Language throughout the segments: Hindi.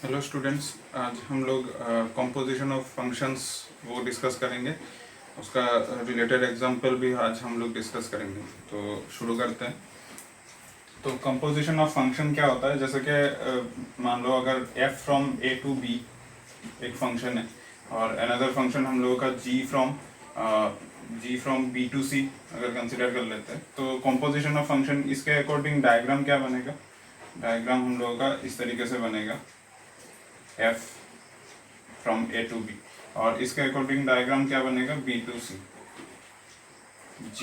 हेलो स्टूडेंट्स, आज हम लोग कंपोजिशन ऑफ फंक्शंस वो डिस्कस करेंगे। उसका रिलेटेड एग्जांपल भी आज हम लोग डिस्कस करेंगे। तो शुरू करते हैं। तो कंपोजिशन ऑफ फंक्शन क्या होता है, जैसे कि मान लो अगर f from a to b एक फंक्शन है और अनदर फंक्शन हम लोगों का g from b to c अगर कंसिडर कर लेते हैं, तो कंपोजिशन ऑफ फंक्शन इसके अकॉर्डिंग डायग्राम क्या बनेगा। डायग्राम हम लोगों का इस तरीके से बनेगा, f from a to b, और इसके अकॉर्डिंग डायग्राम क्या बनेगा, b to c, g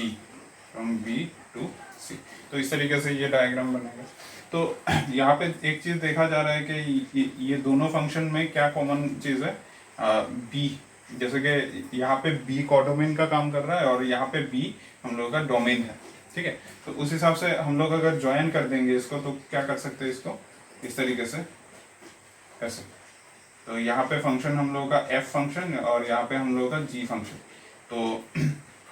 from b to c। तो इस तरीके से ये डायग्राम बनेगा। तो यहाँ पे एक चीज देखा जा रहा है कि ये दोनों फंक्शन में क्या कॉमन चीज है, b। जैसे कि यहाँ पे b कोडोमेन का काम कर रहा है और यहाँ पे b हम लोग का डोमेन है। ठीक है, तो उस हिसाब से हम लोग अगर ज्वाइन कर देंगे इसको, तो क्या कर सकते हैं इसको इस तरीके से, ऐसे। तो यहाँ पे फंक्शन हम लोगों का f फंक्शन और यहाँ पे हम लोगों का g फंक्शन। तो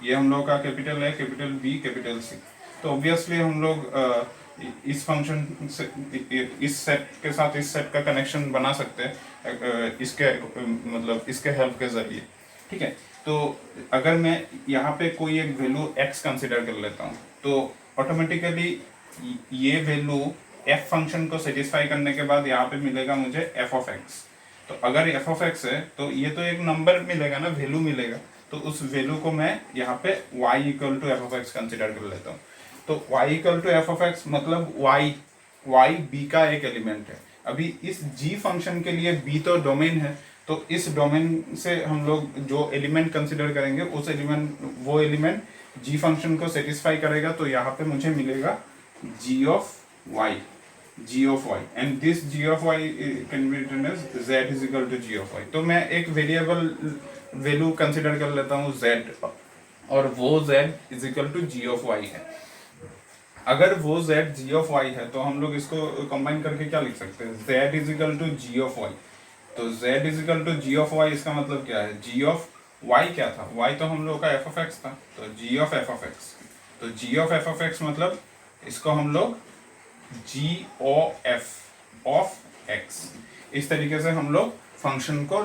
ये हम लोग का कैपिटल है, कैपिटल B, कैपिटल C। तो ऑब्वियसली हम लोग इस फंक्शन से इस सेट के साथ इस सेट का कनेक्शन बना सकते हैं इसके मतलब इसके हेल्प के जरिए। ठीक है, तो अगर मैं यहाँ पे कोई एक वैल्यू x कंसिडर कर लेता हूँ, तो ऑटोमेटिकली ये वैल्यू f फंक्शन को सेटिस्फाई करने के बाद यहाँ पे मिलेगा मुझे f ऑफ x। तो अगर f ऑफ x है तो ये तो एक नंबर मिलेगा ना, वैल्यू मिलेगा। तो उस वैल्यू को मैं यहाँ पे y equal to F of x consider कर लेता हूँ। तो y equal to F of x मतलब y b का एक एलिमेंट है। अभी इस g फंक्शन के लिए b तो डोमेन है, तो इस डोमेन से हम लोग जो एलिमेंट कंसिडर करेंगे उस वो एलिमेंट g फंक्शन को सेटिस्फाई करेगा। तो यहाँ पे मुझे मिलेगा g of y and this g of y can be written as z is equal to g of y। तो मैं एक वेरिएबल वैल्यू कंसिडर कर लेता हूँ z, और वो z is equal to g of y है। अगर वो z g ऑफ y है तो हम लोग इसको कंबाइन करके क्या लिख सकते हैं, z is equal to g of y। तो z is equal to g of y, इसका मतलब क्या है, g ऑफ y क्या था, y तो हम लोग का f ऑफ x था, तो g of f of x। तो g of f of x मतलब इसको हम लोग g o f of x, इस तरीके से हम लोग फंक्शन को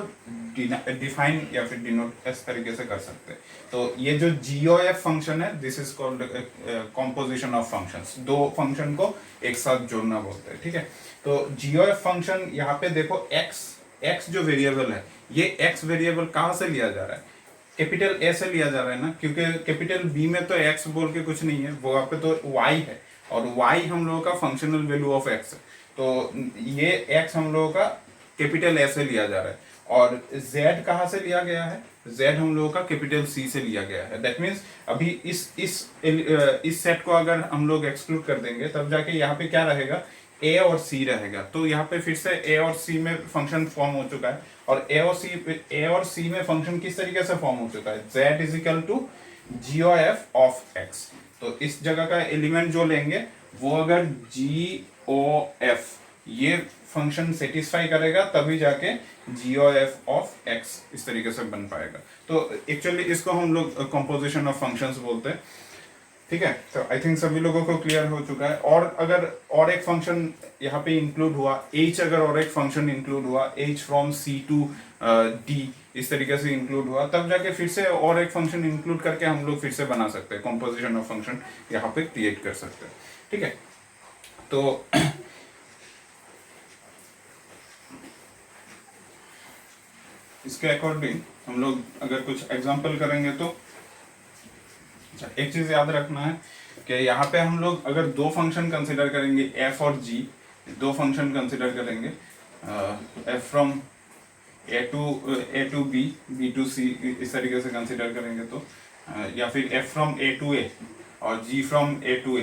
डिफाइन या फिर डिनोट इस तरीके से कर सकते हैं। तो ये जो GOF फंक्शन है, this is called composition of functions. दो फंक्शन को एक साथ जोड़ना बोलते हैं। ठीक है, तो GOF फंक्शन यहाँ पे देखो, x जो वेरिएबल है, ये x वेरिएबल कहाँ से लिया जा रहा है, कैपिटल A से लिया जा रहा है ना, क्योंकि कैपिटल B में तो x बोल के कुछ नहीं है, वो यहाँ पे तो y है, और y हम लोगों का फंक्शनल वैल्यू ऑफ x है। तो ये x हम लोगों का कैपिटल A से लिया जा रहा है, और z कहाँ से लिया गया है, z हम लोगों का कैपिटल C से लिया गया है। दैट मीन्स अभी इस सेट को अगर हम लोग एक्सक्लूड कर देंगे, तब जाके यहाँ पे क्या रहेगा, a और c रहेगा। तो यहाँ पे फिर से a और c में फंक्शन फॉर्म हो चुका है, और a और c में फंक्शन किस तरीके से फॉर्म हो चुका है, z is equal to GOF of x। तो इस जगह का एलिमेंट जो लेंगे वो अगर GOF ये फंक्शन सेटिस्फाई करेगा, तभी जाके GOF ऑफ x इस तरीके से बन पाएगा। तो एक्चुअली इसको हम लोग कंपोजिशन ऑफ फंक्शंस बोलते हैं। ठीक है, तो आई थिंक सभी लोगों को क्लियर हो चुका है। और अगर और एक फंक्शन यहाँ पे इंक्लूड हुआ, h अगर और एक फंक्शन इंक्लूड हुआ, h from c to d इस तरीके से इंक्लूड हुआ, तब जाके फिर से और एक फंक्शन इंक्लूड करके हम लोग फिर से बना सकते हैं, कंपोजिशन ऑफ फंक्शन यहाँ पे क्रिएट कर सकते हैं। ठीक है, तो इसके अकॉर्डिंग हम लोग अगर कुछ एग्जाम्पल करेंगे, तो एक चीज याद रखना है कि यहाँ पे हम लोग अगर दो फंक्शन कंसिडर करेंगे, f और g, दो फंक्शन कंसिडर करेंगे, f from a to b, b to c इस तरीके से कंसिडर करेंगे, तो या फिर f from a to a और g from a to a,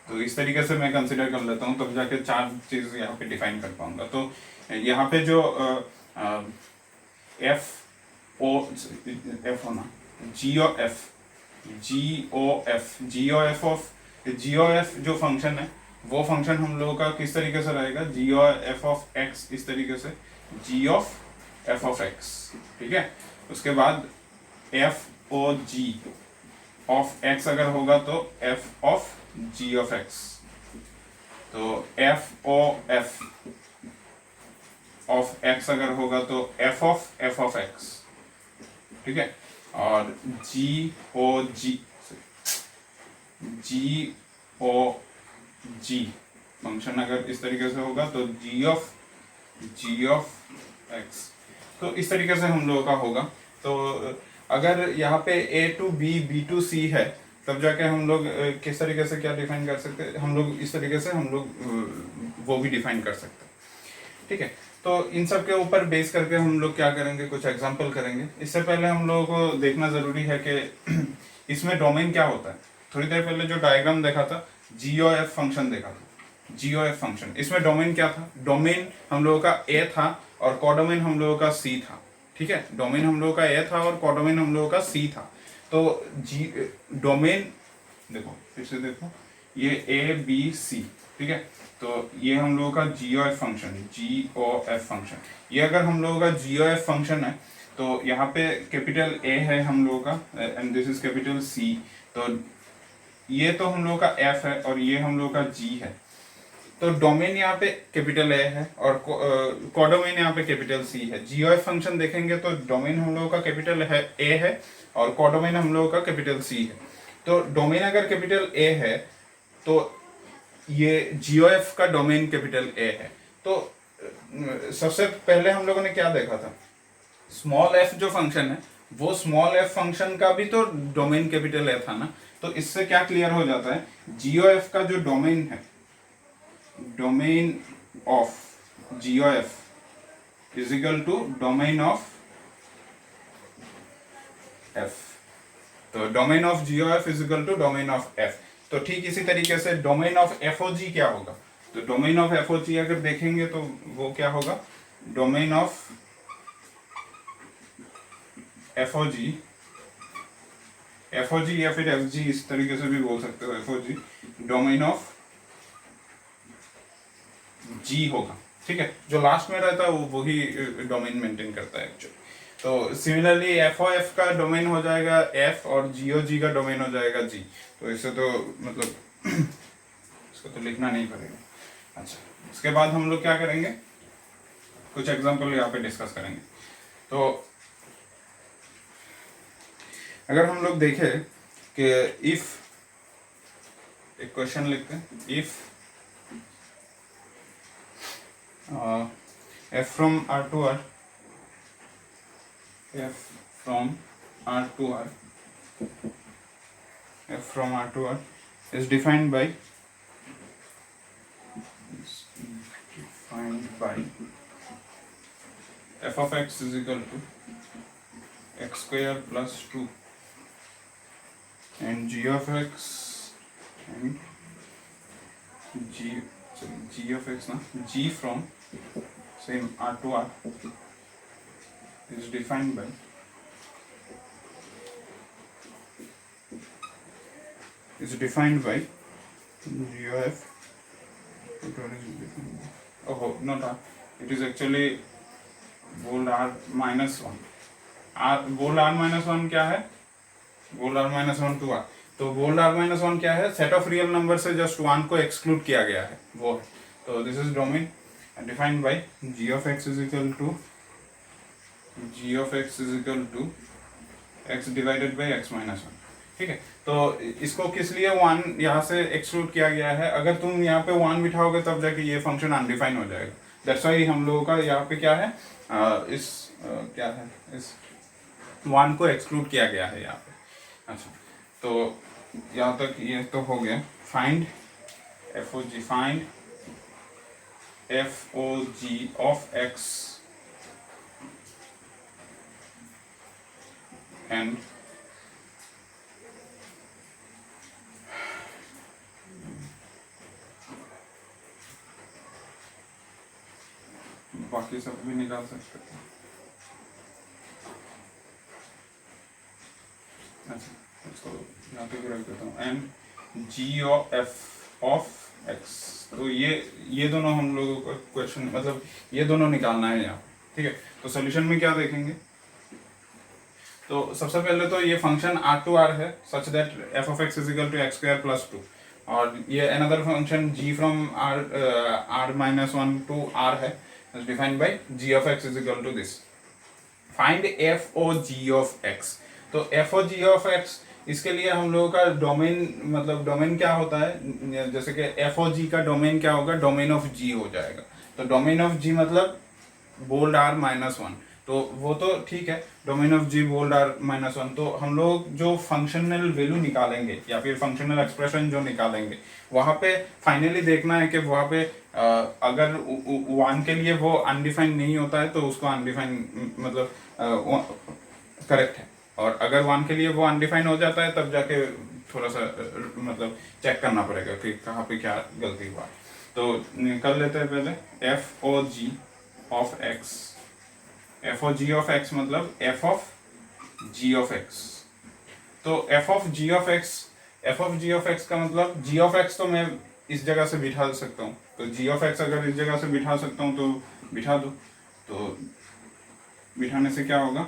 तो इस तरीके से मैं कंसिडर कर लेता हूँ, तब जाके चार चीज यहाँ पे डिफाइन कर पाऊंगा। तो यहाँ पे जो f होना, GOF जो फंक्शन है, वो फंक्शन हम लोगों का किस तरीके से रहेगा, GOF ऑफ x इस तरीके से, g of f of x। ठीक है, उसके बाद FOG ऑफ x अगर होगा तो f of g of x। तो FOF ऑफ एक्स अगर होगा तो एफ ऑफ एक्स, ठीक है। और जी ओ जी फंक्शन अगर इस तरीके से होगा तो जी ऑफ एक्स, तो इस तरीके से हम लोगों का होगा। तो अगर यहाँ पे ए टू बी टू सी है, तब जाके हम लोग किस तरीके से क्या डिफाइन कर सकते हैं, हम लोग इस तरीके से हम लोग वो भी डिफाइन कर सकते हैं, ठीक है। तो इन सब के ऊपर बेस करके हम लोग क्या करेंगे, कुछ एग्जांपल करेंगे। इससे पहले हम लोगों को देखना जरूरी है कि इसमें डोमेन क्या होता है। थोड़ी देर पहले जो डायग्राम देखा था, GOF फंक्शन देखा था, GOF फंक्शन, इसमें डोमेन क्या था, डोमेन हम लोगों का ए था और कोडोमेन हम लोगों का सी था, ठीक है। डोमेन हम लोगों का ए था और कोडोमेन हम लोगों का सी था। तो डोमेन देखो, फिर से देखो, ये ABC, ठीक है। तो ये हम लोगों का GOF फंक्शन, ये अगर हम लोगों का GOF फंक्शन है तो यहाँ पे कैपिटल A है हम लोगों का and this is capital C। तो ये तो हम लोगों का F है और ये हम लोगों का G है। तो डोमेन यहाँ पे कैपिटल A है और कोडोमेन यहाँ पे कैपिटल C है। GOF फंक्शन देखेंगे तो डोमेन हम लोगों का कैपिटल है A है और कोडोमेन हम लोगों का कैपिटल C है। तो डोमेन अगर कैपिटल A है तो ये GOF का डोमेन कैपिटल A है। तो सबसे पहले हम लोगों ने क्या देखा था, स्मॉल f जो फंक्शन है वो स्मॉल f फंक्शन का भी तो डोमेन कैपिटल A था ना। तो इससे क्या क्लियर हो जाता है, GOF का जो डोमेन है, domain of GOF is equal to domain of F। तो domain of GOF is equal to domain of F। तो ठीक इसी तरीके से डोमेन ऑफ FOG क्या होगा, तो डोमेन ऑफ FOG अगर देखेंगे तो वो क्या होगा, डोमेन ऑफ FOG या फिर FG, इस तरीके से भी बोल सकते हो, FOG डोमेन ऑफ G होगा, ठीक है। जो लास्ट में रहता है वो वही डोमेन मेंटेन करता है एक्चुअली। तो सिमिलरली FOF का डोमेन हो जाएगा F और GOG का डोमेन हो जाएगा G। तो इसे तो मतलब इसको तो लिखना नहीं पड़ेगा। अच्छा, इसके बाद हम लोग क्या करेंगे, कुछ एग्जांपल यहाँ पे डिस्कस करेंगे। तो अगर हम लोग देखें कि इफ, एक क्वेश्चन लिखते हैं, if f from R to R, f from R to R, f from R to R is defined by f of x is equal to x square plus 2 and g of x and g of x na, g from same R to R is defined by g of not R, it is actually bold R minus 1। bold R minus 1 क्या है, bold R minus 1 to R। तो bold R minus 1 क्या है, सेट ऑफ रियल नंबर से जस्ट 1 को एक्सक्लूड किया गया है वो है। तो this is domain defined by g of x is equal to x divided by x minus 1, ठीक है। तो इसको किस लिए 1 यहाँ से एक्सक्लूड किया गया है, अगर तुम यहाँ पे 1 बिठाओगे तब जाके ये फंक्शन अनडिफाइन हो जाएगा। दैट्स वाई हम लोगों का यहाँ पे क्या है, क्या है, इस 1 को एक्सक्लूड किया गया है यहाँ पे। अच्छा, तो यहाँ तक ये तो हो गया। Find FOG, find FOG of x and बाकी सब भी निकाल सकते हैं। अच्छा, इसको यहाँ पे भी रख देता हूँ, एंड GOF ऑफ x। तो ये दोनों हम लोगों का क्वेश्चन, मतलब ये दोनों निकालना है यहाँ, ठीक है। तो सोल्यूशन में क्या देखेंगे, तो सबसे पहले तो ये फंक्शन R to R है such that f of x is equal to x square plus 2, और ये another function g from R minus 1 to R है is defined by g of x is equal to this. Find f o g of x. तो f o g of x इसके लिए हम लोगों का डोमेन, मतलब डोमेन क्या होता है, जैसे कि एफ ओ जी का डोमेन क्या होगा, डोमेन ऑफ जी हो जाएगा. तो डोमेन ऑफ जी मतलब बोल्ड आर माइनस वन, तो वो तो ठीक है, domain of G bold R minus one. तो हम लोग जो फंक्शनल वैल्यू निकालेंगे या फिर फंक्शनल एक्सप्रेशन जो निकालेंगे, वहाँ पे फाइनली देखना है कि वहाँ पे अगर वन के लिए वो अनडिफाइंड नहीं होता है तो उसको अनडिफाइंड मतलब करेक्ट है, और अगर वन के लिए वो अनडिफाइंड हो जाता है तब जाके थोड़ा सा मतलब चेक करना पड़ेगा कि कहाँ पे क्या गलती हुआ. तो कर लेते हैं पहले F O ji of x. F O ji of x मतलब F of ji of x. तो F of ji of x, F of ji of x का मतलब जी ऑफ एक्स तो मैं इस जगह से बिठा सकता हूँ, तो जी ऑफ एक्स अगर इस जगह से बिठा सकता हूँ तो बिठा दो. तो बिठाने से क्या होगा,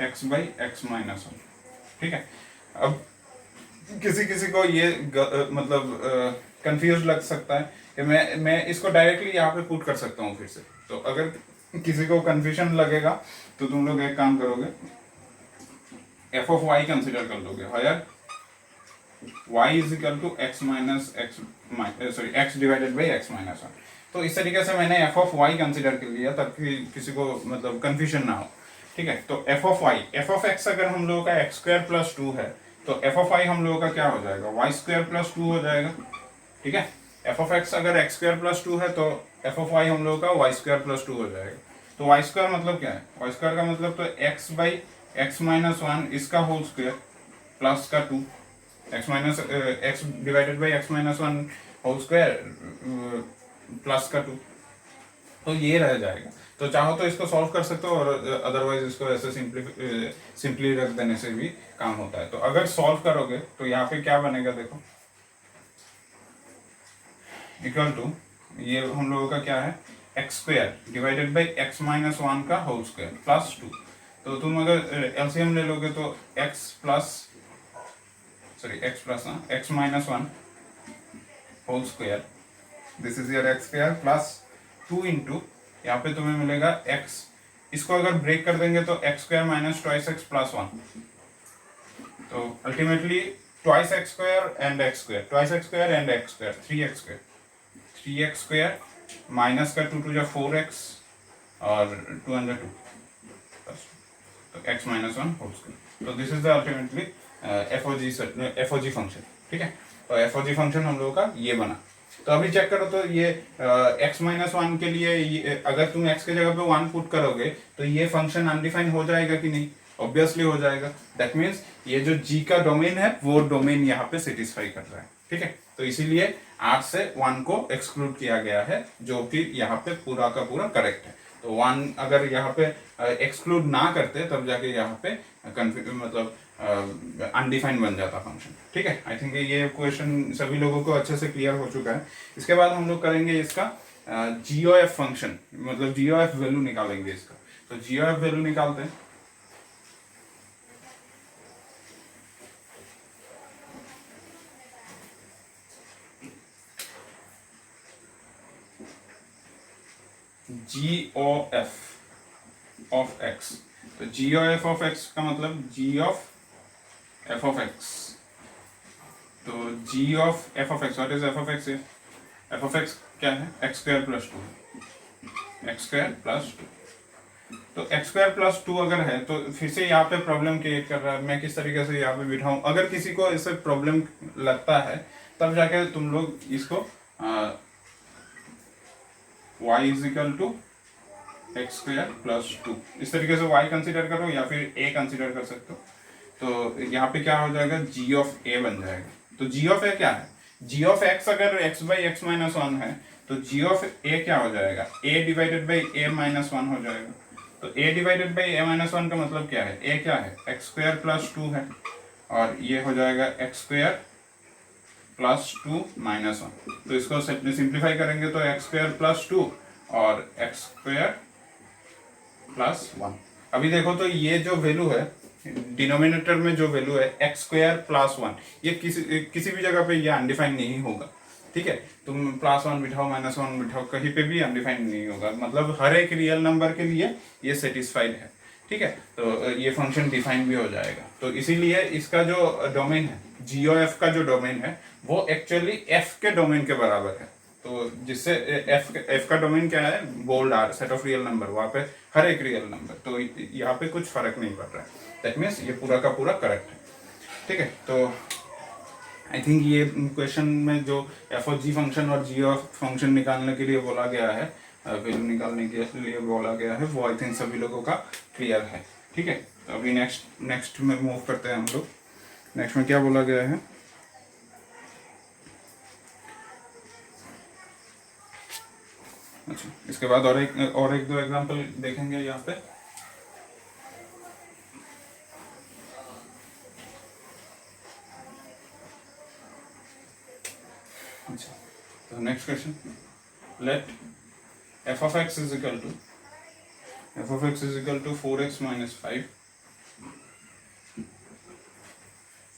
x by X minus one. ठीक है. अब किसी किसी को ये मतलब कंफ्यूज लग सकता है कि मैं इसको डायरेक्टली यहाँ पे पुट कर सकता हूँ फिर से. तो अगर किसी को कंफ्यूजन लगेगा तो तुम लोग एक काम करोगे, एफ ऑफ वाई कंसिडर कर लोगे, here y is equal to X minus X, sorry X divided by X minus one. तो इस तरीके से मैंने एफ ऑफ वाई कंसिडर कर लिया ताकि किसी को मतलब कंफ्यूजन ना हो. ठीक है. तो F of Y, F of X अगर हम लोगों का एक्स स्क्वायर प्लस टू है तो एफ ऑफ वाई हम लोगों का क्या हो जाएगा, वाई स्क्वायर प्लस टू हो जाएगा. ठीक है. एफ ऑफ एक्स अगर एक्स स्क्वायर प्लस टू है तो एफ ऑफ वाई हम लोगों का वाई स्क्वायर प्लस टू हो जाएगा. तो वाई स्क्वायर मतलब क्या है, वाई स्क्वायर का मतलब तो X by X minus one इसका होल स्क्वायर प्लस का two, X minus X divided by X minus one whole square plus का टू. तो ये रह जाएगा. तो चाहो तो इसको सॉल्व कर सकते हो और अदरवाइज इसको ऐसे सिंपली रख देने से भी काम होता है. तो अगर सॉल्व करोगे तो यहाँ पे क्या बनेगा देखो, इक्वल टू ये हम लोगों का क्या है, X square divided by X minus one का होल स्क्वायर प्लस टू. तो तुम अगर एलसीएम ले लोगे तो X plus, sorry X plus ना, X minus one whole square, this is your X square plus two into यहाँ पे तुम्हें मिलेगा x. इसको अगर ब्रेक कर देंगे तो X square minus twice X plus one. तो ultimately twice X square and X square, twice X square and X square, three X square, three X square minus का टू टू जा फोर एक्स और टू अंडर टू, तो X minus one whole square. तो this is the ultimately F O G function. ठीक है. तो एफ ओ जी फंक्शन हम लोगों का ये बना. तो अभी चेक करो तो ये x माइनस वन के लिए अगर तुम x के जगह पे वन पुट करोगे तो ये फंक्शन अनडिफाइंड हो जाएगा कि नहीं, ऑब्वियसली हो जाएगा. दैट मीन्स ये जो g का डोमेन है वो डोमेन यहाँ पे सेटिस्फाई कर रहा है. ठीक है. तो इसीलिए r से वन को एक्सक्लूड किया गया है जो कि यहाँ पे पूरा का पूरा करेक्ट है. तो वन अगर यहाँ पे एक्सक्लूड ना करते तब जाके यहाँ पे मतलब अनडिफाइंड बन जाता फंक्शन. ठीक है. आई थिंक ये क्वेश्चन सभी लोगों को अच्छे से क्लियर हो चुका है. इसके बाद हम लोग करेंगे इसका GOF फंक्शन, मतलब GOF वैल्यू निकालेंगे इसका. तो GOF वैल्यू निकालते हैं. GOF of x. तो GOF ऑफ x का मतलब G of f of x. तो g of f of x, what is f of x है, f of x क्या है, x स्क्वायर plus to, X square plus two. तो एक्स स्क्वायर प्लस टू अगर है तो फिर से यहाँ पे प्रॉब्लम क्रिएट कर रहा है. मैं किस तरीके से यहाँ पे बिठाऊं, अगर किसी को इससे प्रॉब्लम लगता है तब जाके तुम लोग इसको y is equal to X square plus two इस तरीके से y कंसिडर करो या फिर a कंसिडर कर सकते हो. तो यहाँ पे क्या हो जाएगा, g ऑफ a बन जाएगा. तो g ऑफ a क्या है, g ऑफ x अगर x by X minus one है तो g ऑफ a क्या हो जाएगा, a divided by a minus one हो जाएगा. तो a divided by a minus one का मतलब क्या है, a क्या है, एक्स स्क्वायर प्लस टू है और ये हो जाएगा x square plus to minus one. तो इसको सिंप्लीफाई करेंगे तो एक्स स्क्वायर प्लस टू और एक्स स्क्वायर प्लस वन. अभी देखो तो ये जो वैल्यू है डिनोमिनेटर में, जो वैल्यू है एक्स स्क्वायर प्लस वन, ये किसी भी जगह पे ये अनडिफाइंड नहीं होगा. ठीक है, तुम +1 बिठाओ -1 बिठाओ, कहीं पे भी अनडिफाइंड नहीं होगा, मतलब हर एक रियल नंबर के लिए ये सेटिस्फाइड है। ठीक है, तो ये फंक्शन डिफाइन भी हो जाएगा। तो इसीलिए इसका जो डोमेन है, GOF का जो डोमेन है वो एक्चुअली F के डोमेन के बराबर है। तो जिससे F का डोमेन क्या है, bold R, set of real number, वहाँ पे हर एक रियल नंबर, तो यहाँ पे कुछ फर्क नहीं पड़ रहा है। दैट मीन्स ये पूरा का पूरा करेक्ट है। ठीक है, तो आई थिंक ये क्वेश्चन में जो एफ ऑफ जी फंक्शन और जी ऑफ फंक्शन निकालने के लिए बोला गया है, वैल्यू निकालने के लिए बोला गया है, वो आई थिंक सभी लोगों का क्लियर है। ठीक है, तो अभी नेक्स्ट में मूव करते हैं हम लोग। नेक्स्ट में क्या बोला गया है, अच्छा इसके बाद और एक दो एग्जांपल देखेंगे यहाँ पे। अच्छा, तो next question, let f of x is equal to 4x minus 5,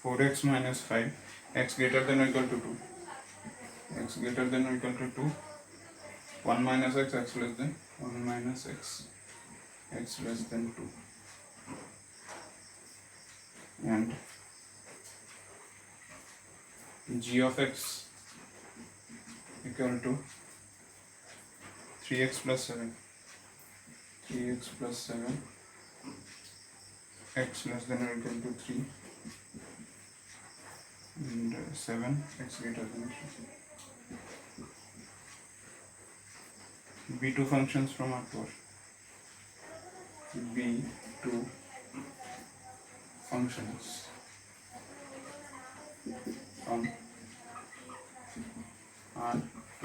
4x minus 5, x greater than or equal to 2, x greater than or equal to 2, 1 minus x, x less than 1 minus x, x less than 2, and g of x equal to 3x plus 7, 3x plus 7, x less than or equal to 3, and 7, x greater than 3. B2 functions from R4. B2 functions from R2.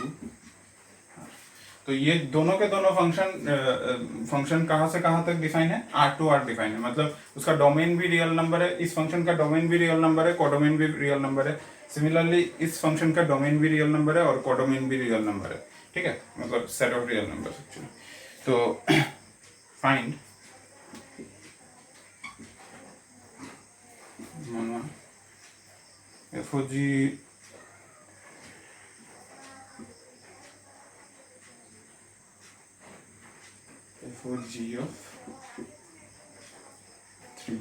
तो ये दोनों के दोनों फंक्शन कहाँ से कहाँ तक डिफाइन है, R to R डिफाइन है, मतलब उसका डोमेन भी रियल नंबर है, इस फंक्शन का डोमेन भी रियल नंबर है, कोडोमेन भी रियल नंबर है। सिमिलरली इस फंक्शन का डोमेन भी रियल नंबर है और कोडोमेन भी रियल नंबर है। ठीक है, मतलब set of real number actually. तो find F O G for g of 3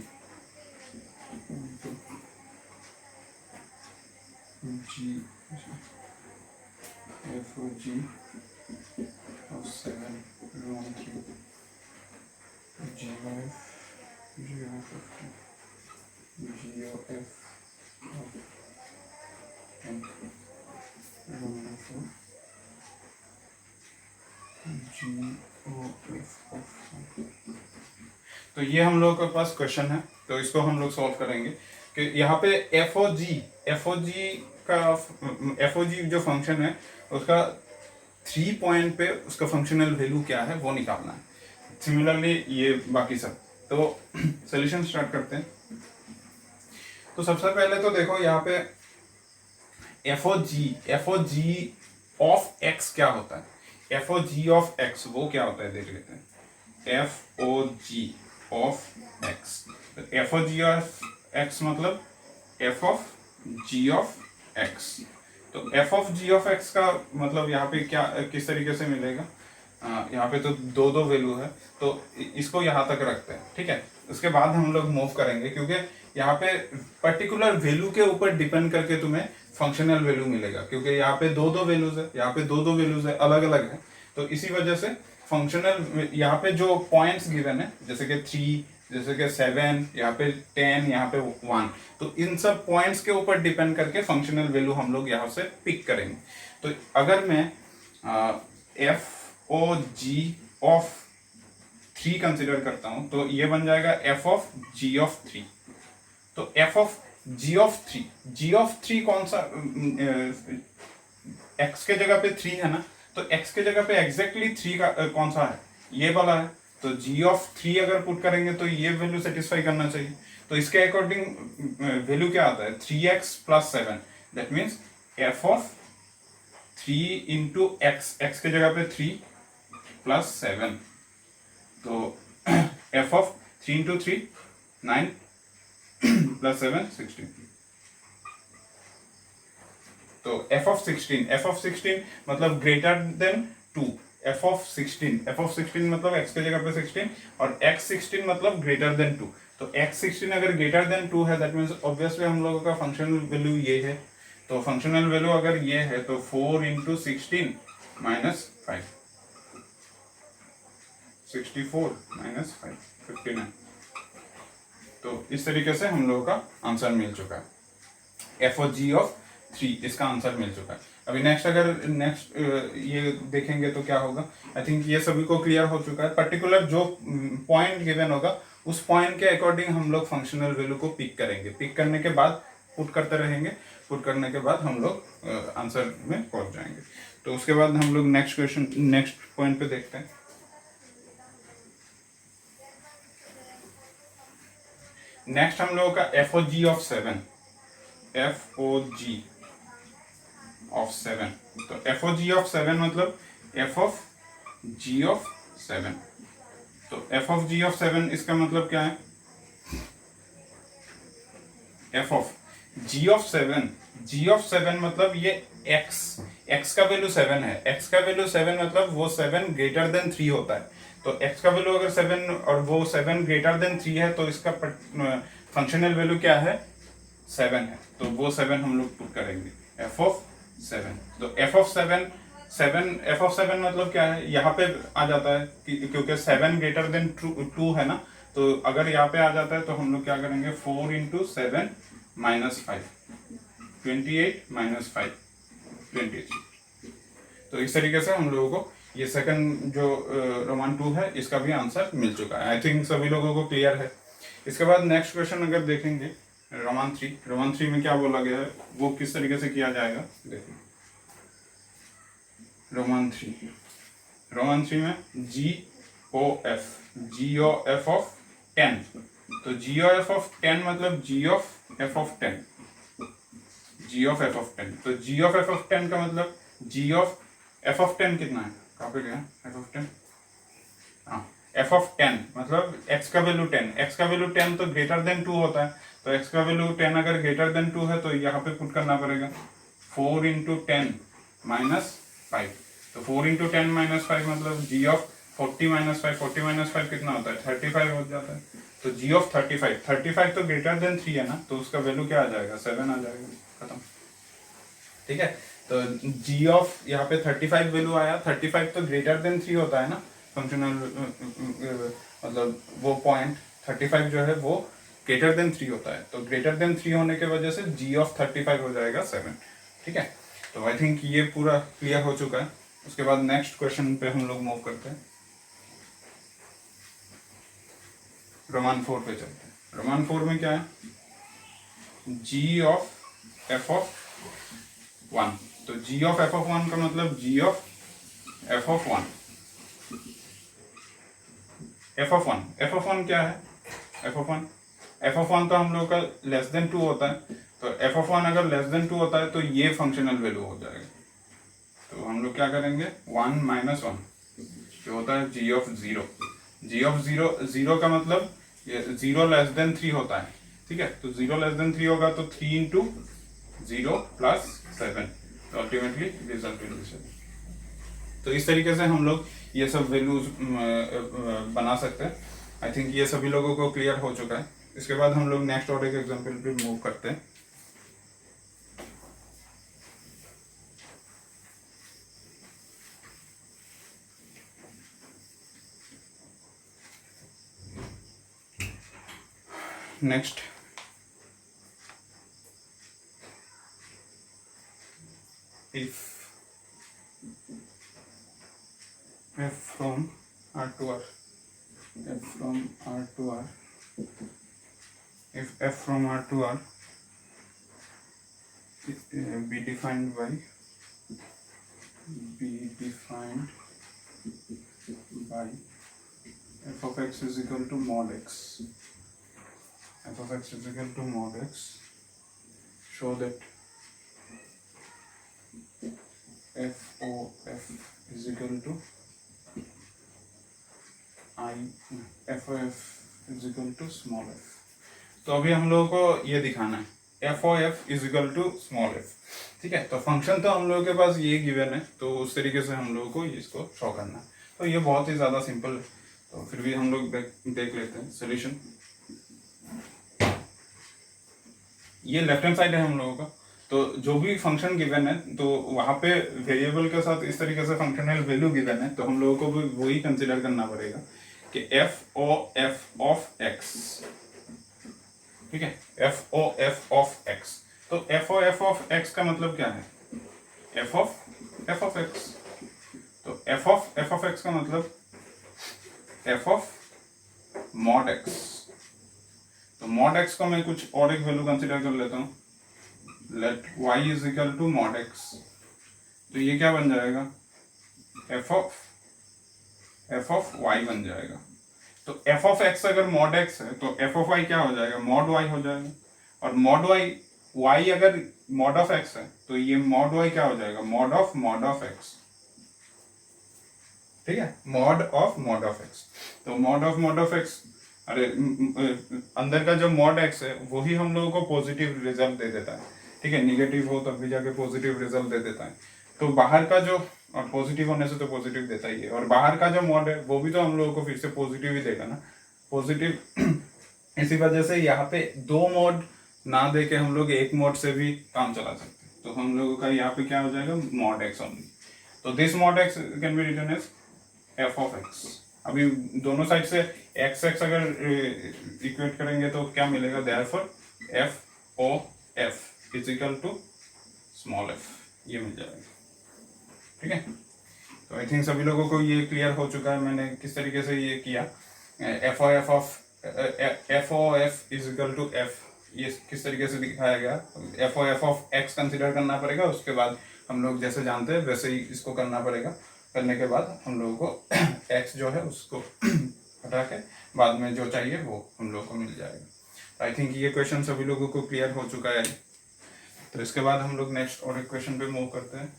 into g for g of 7 round 3 g of 15 g of f of 10 round 4 g तो ये हम लोग के पास क्वेश्चन है, तो इसको हम लोग सॉल्व करेंगे कि यहाँ पे एफ ओ जी जो फंक्शन है उसका 3 पॉइंट पे उसका फंक्शनल वैल्यू क्या है वो निकालना है। सिमिलरली ये बाकी सब, तो सॉल्यूशन स्टार्ट करते हैं। तो सबसे पहले तो देखो यहाँ पे F O ji of x क्या होता है, F O ji of X वो क्या होता है देख लेते हैं। F O ji of x, F O ji of x मतलब F of ji of x. तो F of ji of x का मतलब यहाँ पे क्या किस तरीके से मिलेगा, यहाँ पे तो दो वैल्यू है, तो इसको यहाँ तक रखते हैं। ठीक है, उसके बाद हम लोग मूव करेंगे क्योंकि यहाँ पे पर्टिकुलर वैल्यू के ऊपर डिपेंड करके तुम्हें फंक्शनल वैल्यू मिलेगा, क्योंकि यहाँ पे दो वैल्यूज है, यहाँ पे दो वैल्यूज है, अलग अलग है। तो इसी वजह से फंक्शनल यहाँ पे जो पॉइंट्स गिवन है जैसे कि 3, जैसे कि 7, यहाँ पे 10, यहाँ पे 1, तो इन सब पॉइंट्स के ऊपर डिपेंड करके फंक्शनल वैल्यू हम लोग यहाँ से पिक करेंगे। तो अगर मैं f O ji of 3 consider करता हूं तो ये बन जाएगा एफ ऑफ जी ऑफ 3। तो एफ ऑफ जी ऑफ 3 कौन सा, एक्स के जगह पे 3 है ना, तो एक्स के जगह पे एग्जैक्टली 3 का कौन सा है, ये वाला है। तो जी ऑफ 3 अगर पुट करेंगे तो ये वैल्यू सेटिस्फाई करना चाहिए। तो इसके अकॉर्डिंग वैल्यू क्या आता है, 3x plus 7, that means F of 3 into x के जगह पे 3 प्लस 7, तो एफ ऑफ 3 इंटू 3 9 प्लस 7 16। तो f of 16 मतलब ग्रेटर देन 2, f of 16 मतलब x के जगह पे 16 और x16 मतलब ग्रेटर देन 2। तो x16 अगर ग्रेटर देन 2 है दैट मीन्स ऑब्वियसली हम लोगों का फंक्शनल वैल्यू ये है। तो फंक्शनल वैल्यू अगर ये है तो 4 इंटू 16 माइनस 5, 64 माइनस 5, 59। तो इस तरीके से हम लोगों का आंसर मिल चुका है, एफ और जी ऑफ 3 इसका आंसर मिल चुका है। अभी नेक्स्ट ये देखेंगे तो क्या होगा। आई थिंक ये सभी को क्लियर हो चुका है। पर्टिकुलर जो पॉइंट गिवन होगा उस पॉइंट के अकॉर्डिंग हम लोग फंक्शनल वैल्यू को पिक करेंगे, पिक करने के बाद पुट करते रहेंगे, पुट करने के बाद हम लोग आंसर में पहुंच जाएंगे। तो उसके बाद हम लोग नेक्स्ट पॉइंट पे देखते हैं। नेक्स्ट हम लोगों का f O ji of 7, f O ji of 7। तो एफ ओ जी ऑफ 7 मतलब एफ ऑफ जी ऑफ 7। तो एफ ऑफ जी ऑफ 7 इसका मतलब क्या है, f of ji of 7, g of 7 मतलब ये x का वैल्यू 7 है, x का वैल्यू 7 मतलब वो 7 ग्रेटर देन 3 होता है। तो x का वैल्यू अगर 7 और वो 7 ग्रेटर देन 3 है तो इसका फंक्शनल वैल्यू क्या है, 7 है। तो वो 7 हम लोग पुट करेंगे, f ऑफ 7। तो f ऑफ 7 मतलब क्या है, यहाँ पे आ जाता है क्योंकि 7 ग्रेटर देन 2 है ना। तो अगर यहाँ पे आ जाता है तो हम लोग क्या करेंगे, 4 इंटू 7 माइनस 5, 28 माइनस 5, 23। तो इस तरीके से हम लोगों को ये सेकंड जो रोमान 2 है इसका भी आंसर मिल चुका है। आई थिंक सभी लोगों को क्लियर है। इसके बाद नेक्स्ट क्वेश्चन अगर देखेंगे रोमान 3 में क्या बोला गया है, वो किस तरीके से किया जाएगा देखिए। रोमान 3 में जी ओ एफ ऑफ 10। तो जी ओ एफ ऑफ 10 मतलब G of F of 10, G of F of 10। तो जी ऑफ एफ ऑफ 10 का मतलब जी ऑफ एफ ऑफ 10 कितना है, कहाँ पे गया एफ ऑफ 10, हाँ एफ ऑफ 10 मतलब x का वैल्यू 10, x का वैल्यू 10 तो ग्रेटर देन 2 होता है। तो x का वैल्यू 10 अगर ग्रेटर देन 2 है तो यहाँ पे पुट करना पड़ेगा 4 इंटू 10 माइनस 5। तो 4 इंटू 10 माइनस 5 मतलब जी ऑफ 40 माइनस 5, 40 माइनस 5 कितना होता है, 35 हो जाता है। तो जी ऑफ 35 तो ग्रेटर देन 3 है ना, तो उसका वैल्यू क्या आ जाएगा, 7 आ जाएगा, खत्म। ठीक है, तो जी ऑफ यहाँ पे 35 वैल्यू आया, 35 तो ग्रेटर देन 3 होता है ना फंक्शनल, मतलब वो पॉइंट 35 जो है वो ग्रेटर देन 3 होता है। तो ग्रेटर देन 3 होने के वजह से जी ऑफ 35 हो जाएगा 7। ठीक है, तो आई थिंक ये पूरा क्लियर हो चुका है। उसके बाद नेक्स्ट क्वेश्चन पे हम लोग मूव करते हैं, रोमान 4 पे चलते हैं। रोमान 4 में क्या है, जी ऑफ एफ ऑफ 1। तो जी ऑफ एफ ऑफ 1 का मतलब G of F of 1, F of 1 क्या है, एफ ऑफ 1 तो हम लोग का लेस देन 2 होता है। तो एफ ऑफ 1 अगर लेस देन 2 होता है तो ये फंक्शनल वैल्यू हो जाएगा। तो हम लोग क्या करेंगे, 1 माइनस 1 जो होता है जी ऑफ 0। जी ऑफ 0 का मतलब 0 लेस देन 3 होता है। ठीक है, तो 0 लेस देन 3 होगा तो 3 इंटू 0 प्लस 7, तो अल्टीमेटली रिजल्ट विल बी 7। तो इस तरीके से हम लोग ये सब वैल्यूज बना सकते हैं। आई थिंक ये सभी लोगों को क्लियर हो चुका है। इसके बाद हम लोग नेक्स्ट और एक एग्जांपल पे मूव करते हैं। Next if f from R to R, f from R to R, if f from R to R be defined by f of x is equal to mod x, f of x is equal to mod x, show that f o f is equal to f is equal to small f. तो अभी हम लोगों को ये दिखाना है F o f is equal to small f. ठीक है, तो फंक्शन तो हम लोगों के पास ये गिवन है, तो उस तरीके से हम लोगों को इसको शो करना है। तो ये बहुत ही ज़्यादा सिंपल है, तो फिर भी हम लोग देख लेते हैं सोल्यूशन। ये लेफ्ट हैंड साइड है हम लोगों का, तो जो भी फंक्शन गिवन है तो वहाँ पे वेरिएबल के साथ इस तरीके से फंक्शनल वैल्यू गिवन है, तो हम लोगों को भी वही कंसिडर करना पड़ेगा कि f o f of x. ठीक है, F o f of x. तो f o f of x का मतलब क्या है? F of x. तो एफ ऑफ एक्स का मतलब एफ ऑफ मॉड एक्स। तो मॉड एक्स को मैं कुछ और एक वैल्यू कंसिडर कर लेता हूँ, let y is equal to mod x. तो ये क्या बन जाएगा? एफ ऑफ y बन जाएगा। तो एफ ऑफ एक्स अगर मॉड एक्स है तो एफ ऑफ y क्या हो जाएगा? मॉड y हो जाएगा। और मॉड y अगर मॉड ऑफ एक्स है तो ये मॉड y क्या हो जाएगा? Mod of x. ठीक है, मॉड ऑफ एक्स। तो मॉड ऑफ एक्स, अरे अंदर का जो मॉड एक्स है वही हम लोगों को पॉजिटिव रिजल्ट दे देता है। ठीक है, निगेटिव हो तब भी जाके पॉजिटिव रिजल्ट दे देता है। तो बाहर का जो, और पॉजिटिव होने से तो पॉजिटिव देता ही है, और बाहर का जो मॉड है वो भी तो हम लोगों को फिर से पॉजिटिव ही देगा ना, पॉजिटिव। इसी वजह से यहाँ पे दो मॉड ना दे के हम लोग एक मॉड से भी काम चला सकते हैं। तो हम लोगों का यहाँ पे क्या हो जाएगा? Mod x only. तो this mod x can be written as f of x. अभी दोनों साइड से एक्स एक्स अगर इक्वेट करेंगे तो क्या मिलेगा? Therefore f o f is equal to small f, ये मिल जाएगा। ठीक है, तो आई थिंक सभी लोगों को ये क्लियर हो चुका है मैंने किस तरीके से ये किया। F o f is equal to f, ये किस तरीके से दिखाया गया। F o f of x consider करना पड़ेगा, उसके बाद हम लोग जैसे जानते हैं वैसे ही इसको करना पड़ेगा। करने के बाद हम लोगों को एक्स जो है उसको हटा के बाद में जो चाहिए वो हम लोगों को मिल जाएगा। आई थिंक ये क्वेश्चन सभी लोगों को क्लियर हो चुका है। तो इसके बाद हम लोग नेक्स्ट और एक क्वेश्चन पे मूव करते हैं।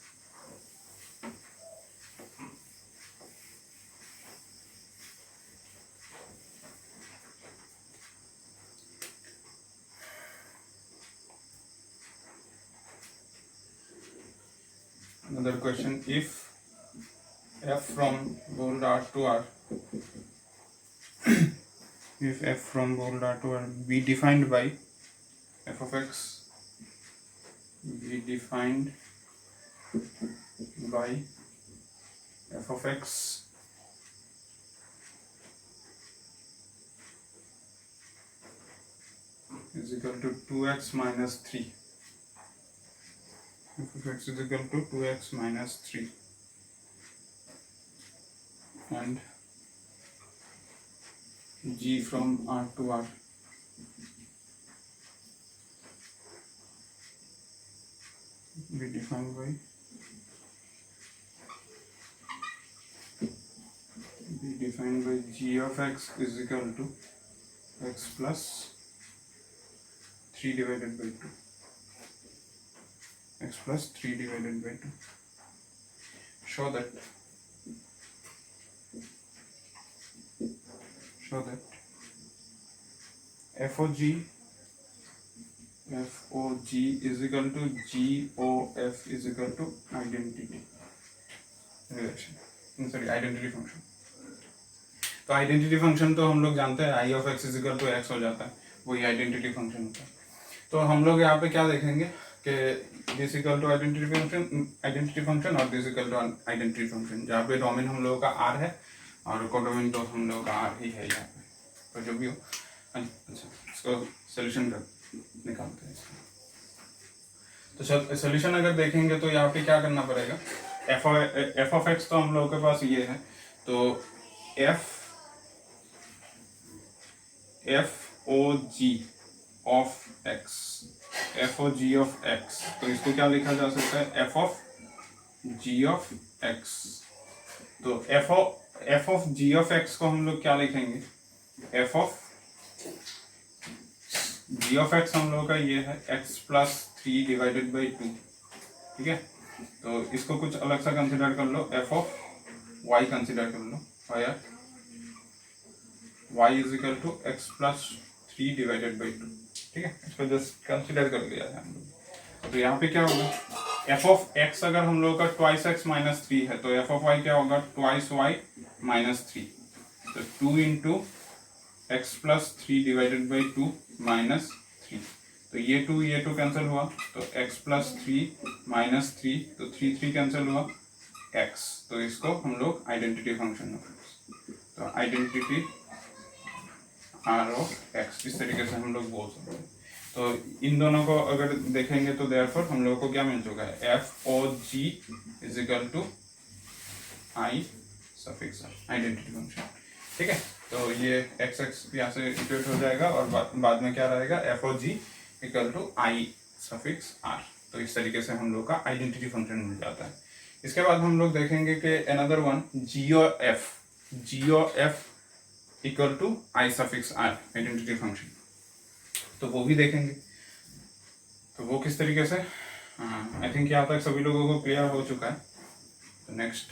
Another question, if f from bold R to R, if f from bold R to R be defined by f of x, be defined by f of x is equal to 2x minus 3. F of x is equal to 2x minus 3 and g from R to R be defined by g of x is equal to x plus 3 divided by 2. X plus 3 divided by 2. Show that FOG is equal to GOF is equal to identity relation, sorry identity function। तो आइडेंटिटी फंक्शन तो हम लोग जानते हैं, I of x is equal to x हो जाता है, वही आइडेंटिटी फंक्शन होता है। तो हम लोग यहाँ पे क्या देखेंगे कि this equal to identity function और this equal to identity function, जहाँ पे डोमेन हम लोगों का आर है और कोडोमेन तो हम लोगों का आर ही है यहाँ पे, तो जो भी हो। अच्छा, इसको सोल्यूशन कर निकालते हैं। तो सोल्यूशन अगर देखेंगे तो यहाँ पे क्या करना पड़ेगा? एफ ऑफ एक्स तो हम लोगों के पास ये है, तो f O ji of x, F O ji of x, तो इसको क्या लिखा जा सकता है? F of ji of x. तो F of ji of x को हम लोग क्या लिखेंगे? F of ji of x हम लोगों का ये है एक्स प्लस 3 डिवाइडेड बाई 2। ठीक है, तो इसको कुछ अलग सा कंसिडर कर लो, एफ ऑफ वाई कंसिडर कर लो, y is equal to x plus 3 divided by 2। ठीक है, इसको जस्ट कंसिडर कर लिया है हम लोग। तो यहाँ पे क्या होगा, एफ ऑफ एक्स अगर हम लोग का ट्वाइस एक्स माइनस थ्री है तो एफ ऑफ वाई क्या होगा, ट्वाइस वाई माइनस थ्री। तो 2 into x plus three divided by 2 minus three. तो ये 2 कैंसिल हुआ, तो x plus three minus three, तो 3 कैंसिल हुआ, x। तो इसको हम लोग आइडेंटिटी फंक्शन में, तो आइडेंटिटी आर ऑफ एक्स इस तरीके से हम लोग बोल सकते हैं। तो इन दोनों को अगर देखेंगे तो देयरफॉर हम लोगों को क्या मिल चुका है, F O g is equal to I suffix identity function. ठीक है, तो ये एक्स एक्स यहाँ से इक्वेट हो जाएगा और बाद में क्या रहेगा, f O g equal to I suffix R. तो इस तरीके से हम लोग का आइडेंटिटी फंक्शन मिल जाता है। इसके बाद हम लोग देखेंगे कि another one g o f equal to I suffix R identity function, तो वो भी देखेंगे। तो वो किस तरीके से, आई थिंक यहाँ तक सभी लोगों को क्लियर हो चुका है। तो नेक्स्ट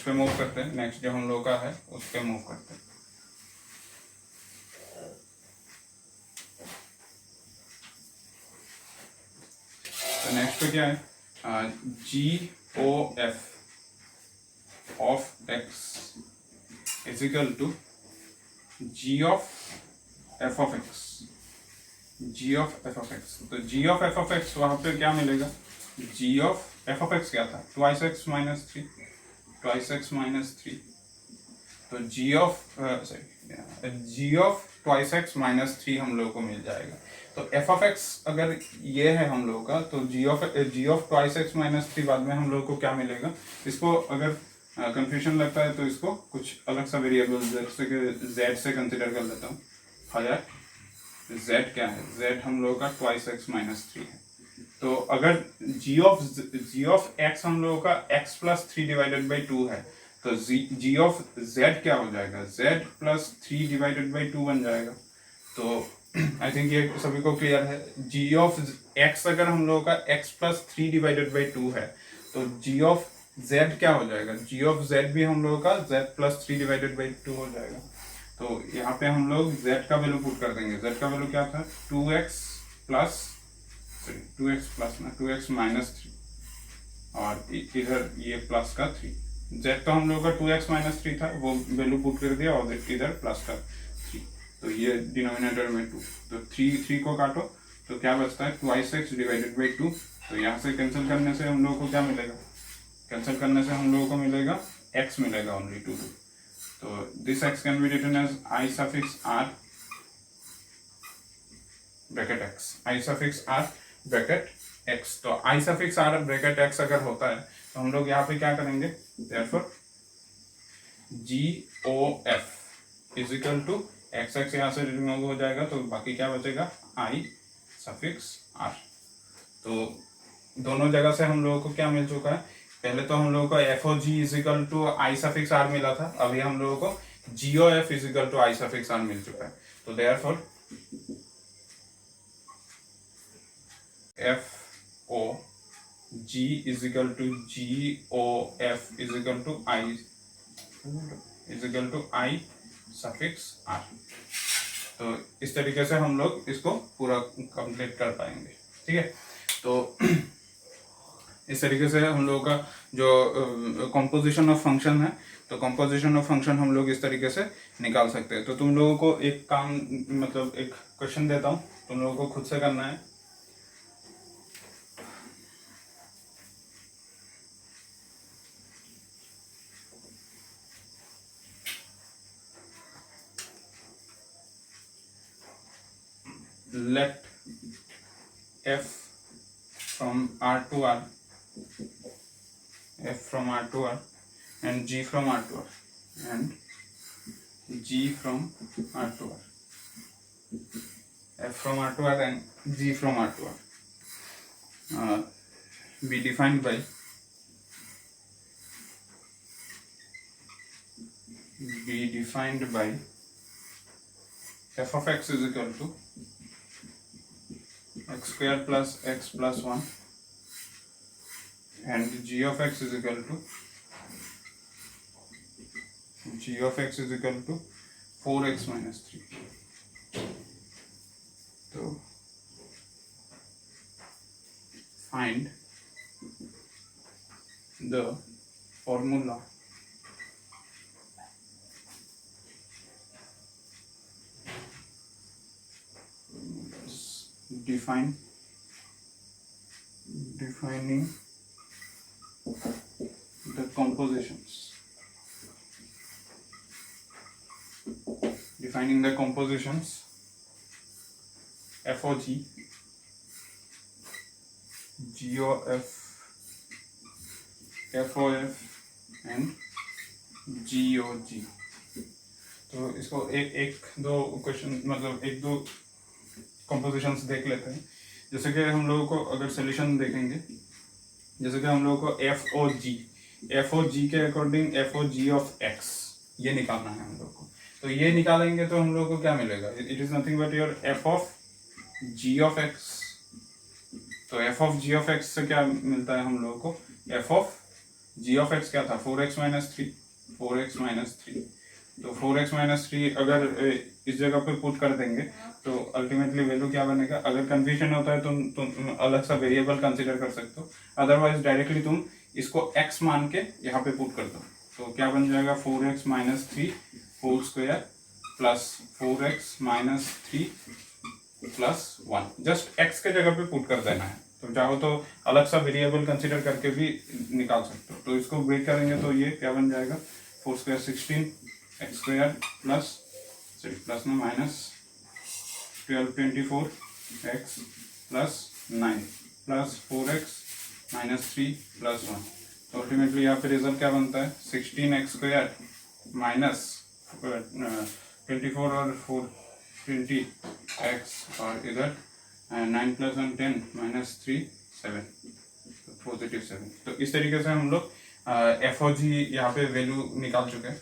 पे मूव करते हैं, नेक्स्ट जो हम लोग का है उस पे मूव करते हैं। तो नेक्स्ट पे क्या है, g o f of x is equal to g of F of x, g of F of x. तो g of F of x वहां पे क्या मिलेगा, g of F of x क्या था, twice x minus three, twice x minus three. तो g of twice x minus three हम लोग को मिल जाएगा। तो एफ ऑफ एक्स अगर ये है हम लोग का, तो g of twice x minus three बाद में हम लोग को क्या मिलेगा। इसको अगर कंफ्यूजन लगता है तो इसको कुछ अलग सा वेरिएबल जेड से कंसिडर कर लेता हूँ। हायर z क्या है, z हम लोग का ट्वाइस एक्स माइनस थ्री है। तो अगर g ऑफ x हम लोगों का x plus three divided by two है, तो g ऑफ z क्या हो जाएगा, z plus three divided by two बन जाएगा। तो आई थिंक ये सभी को क्लियर है। g ऑफ x अगर हम लोगों का x plus three divided by two है, तो g ऑफ z क्या हो जाएगा, g ऑफ z भी हम लोगों का z plus three divided by two हो जाएगा। तो यहाँ पे हम लोग z का वैल्यू पुट कर देंगे। z का वैल्यू क्या था, 2x प्लस ना 2x माइनस थ्री, और इधर ये प्लस का थ्री। z तो हम लोग का 2x माइनस थ्री था, वो वैल्यू पुट कर दिया, और इधर प्लस का थ्री। तो ये डिनोमिनेटर में 2, तो थ्री को काटो तो क्या बचता है, twice x divided by two. तो यहाँ से कैंसिल करने से हम लोगों को क्या मिलेगा, कैंसिल करने से हम लोगों को मिलेगा x मिलेगा ओनली 2। तो this x can be written as I suffix r bracket x, I suffix r bracket x। तो I suffix r bracket x अगर होता है तो हम लोग यहाँ पे क्या करेंगे, therefore g o f is equal to x x यहाँ से रिमूव हो जाएगा, तो बाकी क्या बचेगा, I suffix r। तो दोनों जगह से हम लोगों को क्या मिल चुका है, पहले तो हम लोगों को f O g is equal to I suffix R मिला था, अभी हम लोगों को g o f is equal to I suffix R मिल चुका है। तो therefore f O g is equal to g o f is equal to I suffix R. तो इस तरीके से हम लोग इसको पूरा कंप्लीट कर पाएंगे। ठीक है, तो इस तरीके से हम लोगों का जो कॉम्पोजिशन ऑफ फंक्शन है, तो कॉम्पोजिशन ऑफ फंक्शन हम लोग इस तरीके से निकाल सकते हैं। तो तुम लोगों को एक काम, मतलब एक क्वेश्चन देता हूँ, तुम लोगों को खुद से करना है। Let f from R to R, f from R to R and g from R to R and g from R to R, f from R to R and g from R to R be defined by f of x is equal to x square plus x plus 1 and g of x is equal to 4x minus 3। तो find the formula defining the compositions, FOG, GOF, FOF and GOG। तो इसको एक दो क्वेश्चन मतलब एक दो कंपोजिशंस देख लेते हैं। जैसे कि हम लोगों को अगर सोल्यूशन देखेंगे, जैसे कि हम लोगों को FOG के अकॉर्डिंग FOG ऑफ x ये निकालना है हम लोग को। तो ये निकालेंगे तो हम लोग को क्या मिलेगा? It is nothing but your f of g of x। तो f of g of x से क्या मिलता है हम लोगों को? f of g of x क्या था? 4x minus 3। तो 4x माइनस 3 अगर इस जगह पे पुट कर देंगे तो अल्टीमेटली वैल्यू क्या बनेगा? अगर कंफ्यूजन होता है तुम अलग सा वेरिएबल कंसीडर कर सकते हो, अदरवाइज डायरेक्टली तुम इसको x मान के यहाँ पे पुट कर दो। तो क्या बन जाएगा? 4x minus 3 whole square plus 4x minus 3 plus 1। Just x के जगह पे पुट कर देना है। तो चाहो तो अलग सा वेरिएबल कंसीडर करके भी निकाल सकते हो। तो इसको ब्रेक करेंगे तो ये क्या बन जाएगा? 4 स्क्वायर 16 x स्क्वायर प्लस में minus 12 24 x plus 9 plus 4x minus 3 plus 1। तो अल्टीमेटली यहाँ पे रिजल्ट क्या बनता है? 16x स्क्वायर माइनस 24 और 4 20x और इधर 9 प्लस 1 10 माइनस 3 7 पॉजिटिव 7। तो इस तरीके से हम लोग FOG यहाँ पे वैल्यू निकाल चुके हैं।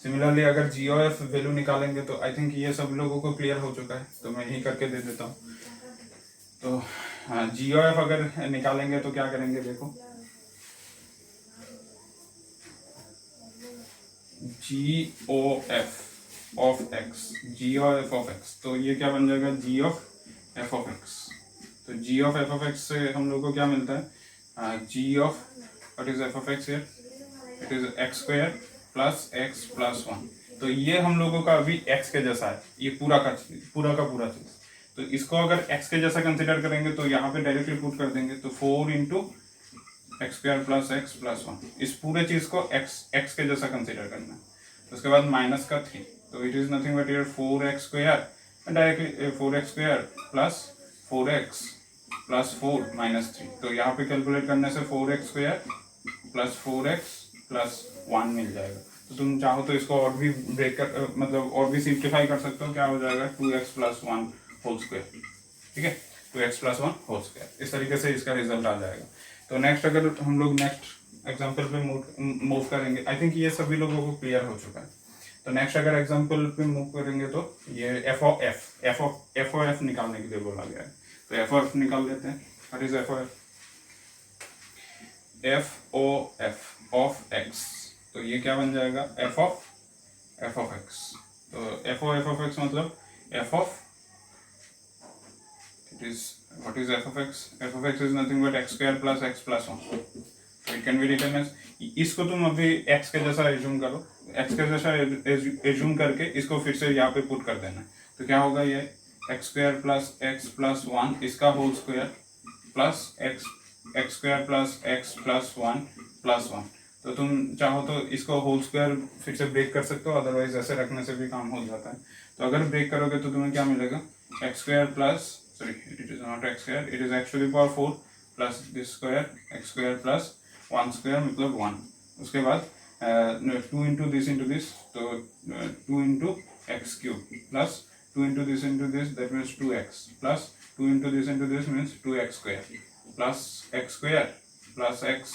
सिमिलरली अगर GOF वैल्यू निकालेंगे तो आई थिंक ये सब लोगों को क्लियर हो चुका है, तो मैं यही करके दे देता हूँ। तो GOF अगर निकालेंगे तो क्या करेंगे? देखो GOF ऑफ x, तो ये क्या बन जाएगा? G of f of x। तो G of f of x से हम लोग को क्या मिलता है? G of what is f of x here? It is x स्क्वायर प्लस x प्लस 1। तो ये हम लोगों का अभी x के जैसा है, ये पूरा का पूरा चीज। तो इसको अगर x के जैसा कंसिडर करेंगे तो यहाँ पे डायरेक्टली पुट कर देंगे। तो 4 into x square plus x plus 1, इस पूरे चीज को x के जैसा कंसिडर करना है। तो उसके बाद माइनस का 3, तो it is nothing but your 4x square directly 4x square plus 4x plus 4 minus 3। तो यहाँ पे कैलकुलेट करने से 4x square plus 4x plus 1 मिल जाएगा। तो तुम चाहो तो इसको और भी ब्रेक कर मतलब और भी सिंप्लीफाई कर सकते हो। क्या हो जाएगा? 2x plus 1 whole square. ठीक है, 2x प्लस 1 होल स्क्वायर। इस तरीके से इसका रिजल्ट आ जाएगा। तो नेक्स्ट अगर हम लोग नेक्स्ट एग्जाम्पल पे मूव करेंगे, आई थिंक ये सभी लोगों को क्लियर हो चुका है। तो नेक्स्ट अगर एग्जाम्पल पे मूव करेंगे तो ये एफ ओ एफ निकालने के लिए बोला गया है। तो एफ ओ एफ निकाल लेते हैं। What is f o f? F o f of x, तो ये क्या बन जाएगा? F of x. तो एफ ऑफ एक्स मतलब F of it is what is f of x? F of x is nothing but x square plus x plus 1। It can be written as, इसको तुम अभी x के जैसा एज्यूम करो, x के जैसा एज्यूम करके इसको फिर से यहाँ पे पुट कर देना है। तो क्या होगा? ये x square plus x plus 1 इसका whole square plus x square plus x plus 1 plus 1। तो तुम चाहो तो इसको होल स्क्वायर फिर से ब्रेक कर सकते हो, अदरवाइज ऐसे रखने से भी काम हो जाता है। तो अगर ब्रेक करोगे तो तुम्हें क्या मिलेगा? X square plus it is not x square, it is x to the power 4 plus this square x square plus 1 square मतलब 1। उसके बाद 2 इंटू दिस, तो 2 into x cube plus 2 into this that means 2x plus 2 into this means 2x square plus x स्क्वायर plus x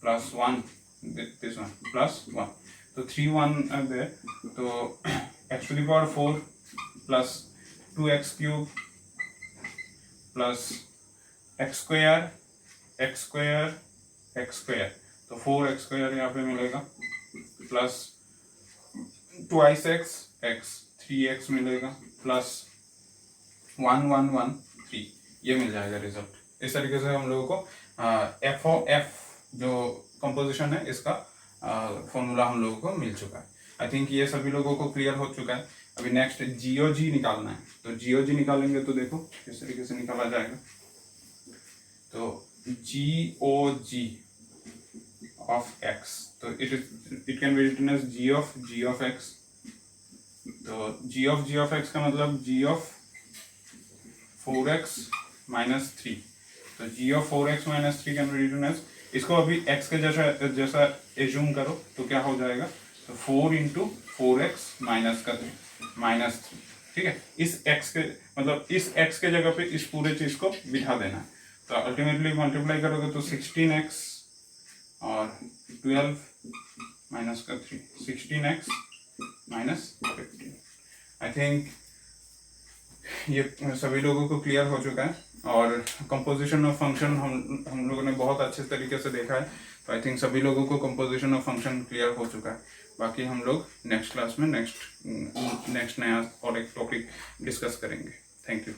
plus 1 this one plus 1। तो 3 1 are there, तो x to the power 4 plus 2x cube plus x square तो 4x स्क्वायर यहाँ पे मिलेगा प्लस ट्वाइस x 3x मिलेगा प्लस 1 1 1 3, ये मिल जाएगा रिजल्ट। इस तरीके से हम लोगों को एफ ओ एफ जो कंपोजिशन है इसका फॉर्मूला हम लोगों को मिल चुका है। आई थिंक ये सभी लोगों को क्लियर हो चुका है। अभी नेक्स्ट जीओजी निकालना है, तो जीओजी निकालेंगे तो देखो किस तरीके से निकाला जाएगा। तो g o ji of x, तो it can be written as g of x. तो जी ऑफ एक्स का मतलब जी ऑफ 4x माइनस 3। तो g of 4x minus 3 can be written as, इसको अभी x के जैसा एज्यूम करो तो क्या हो जाएगा, तो 4 इंटू 4x माइनस का 3 माइनस 3। ठीक है, इस x के मतलब इस x के जगह पे इस पूरे चीज को बिठा देना है। तो अल्टीमेटली मल्टीप्लाई करोगे तो 16x और 12 माइनस का 3, 16x माइनस 15। आई थिंक ये सभी लोगों को क्लियर हो चुका है। और कंपोजिशन ऑफ फंक्शन हम लोगों ने बहुत अच्छे तरीके से देखा है। तो आई थिंक सभी लोगों को कंपोजिशन ऑफ फंक्शन क्लियर हो चुका है। बाकी हम लोग नेक्स्ट क्लास में नेक्स्ट नया और एक टॉपिक डिस्कस करेंगे। Thank you.